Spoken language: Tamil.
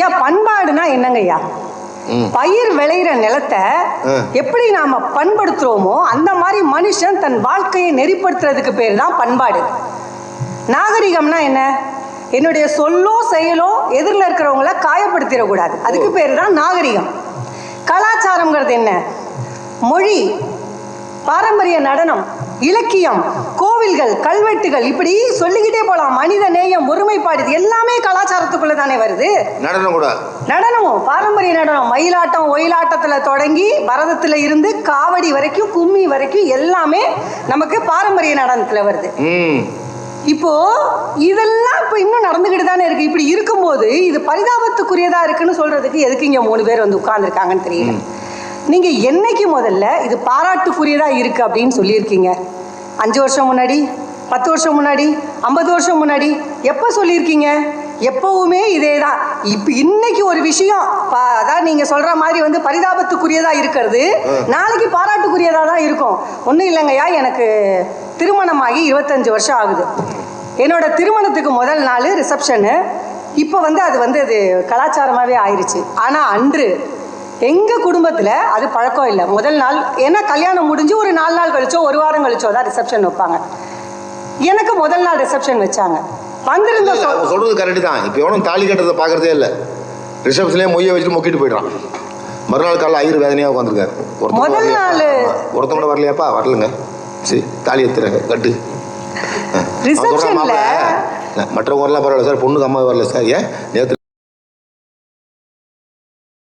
ஏன் பண்பாடுனா என்னங்கய்யா? பயிர் விளையிற நிலத்தை எப்படி நாம பண்படுத்துறோமோ அந்த மாதிரி மனுஷன் தன் வாழ்க்கையை நெறிப்படுத்துறதுக்கு பேர் தான் பண்பாடு. நாகரிகம்னா என்ன? என்னுடைய சொல்லோ செயலோ எதிரில் இருக்கிறவங்கள காயப்படுத்திடக்கூடாது, அதுக்கு பேர் தான் நாகரிகம். கலாச்சாரம்ங்கிறது என்ன? மொழி, பாரம்பரிய நடனம், இலக்கியம், கோவில்கள், கல்வெட்டுகள், இப்படி சொல்லிக்கிட்டே போலாம். மனித நேயம், ஒருமைப்பாடு, எல்லாமே கலாச்சாரத்துக்குள்ள தானே வருது. நடனம் கூட, நடனமும் பாரம்பரிய நடனம், மயிலாட்டம், ஒயிலாட்டத்துல தொடங்கி பரதத்துல இருந்து காவடி வரைக்கும், கும்மி வரைக்கும் எல்லாமே நமக்கு பாரம்பரிய நடனத்துல வருது. இப்போ இதெல்லாம் இப்போ இன்னும் நடந்துகிட்டு தானே இருக்கு. இப்படி இருக்கும்போது இது பரிதாபத்துக்குரியதா இருக்குன்னு சொல்றதுக்கு எதுக்கு இங்க 3 பேர் வந்து உட்கார்ந்துருக்காங்கன்னு தெரியல. நீங்க என்னைக்கு முதல்ல இது பாராட்டுக்குரியதா இருக்கு அப்படின்னு சொல்லியிருக்கீங்க? 5 வருஷம் முன்னாடி, 10 வருஷம் முன்னாடி, 50 வருஷம் முன்னாடி, எப்ப சொல்லியிருக்கீங்க? எப்பவுமே இதே தான். இப்போ இன்னைக்கு ஒரு விஷயம் அதான் நீங்க சொல்ற மாதிரி வந்து பரிதாபத்துக்குரியதா இருக்கிறது நாளைக்கு பாராட்டுக்குரியதா தான் இருக்கும். ஒன்றும் இல்லைங்கய்யா, எனக்கு திருமணமாகி 25 வருஷம் ஆகுது. என்னோட திருமணத்துக்கு முதல் நாள் ரிசப்ஷனு. இப்போ வந்து அது கலாச்சாரமாகவே ஆயிடுச்சு. ஆனால் அன்று எங்கள் குடும்பத்தில் அது பழக்கம் இல்லை. முதல் நாள், ஏன்னா கல்யாணம் முடிஞ்சு ஒரு 4 நாள் கழிச்சோ 1 வாரம் கழிச்சோ தான் ரிசப்ஷன் வைப்பாங்க. எனக்கு முதல் நாள் ரிசப்ஷன் வச்சாங்க. வந்திருந்த சொல்றது கரெக்டு தான். இப்போ எவனும் தாலி கட்டுறதை பார்க்கறதே இல்லை. ரிசப்ஷன்லேயே மொய்யை வச்சுட்டு மொக்கிட்டு போயிடுறான். மறுநாள் காலையில் ஆயிரம் வேதனையாக உட்காந்துருக்காரு. முதல் நாள் ஒருத்தவங்க கூட வரலையாப்பா? வரலங்க, சரி தாலி எடுத்துறாங்க, கட்டு. ரிசப்ஷன்ல மற்றவங்க வரலாம் பரவாயில்ல சார், பொண்ணுக்கு அம்மா வரல சார். ஏன் நேற்று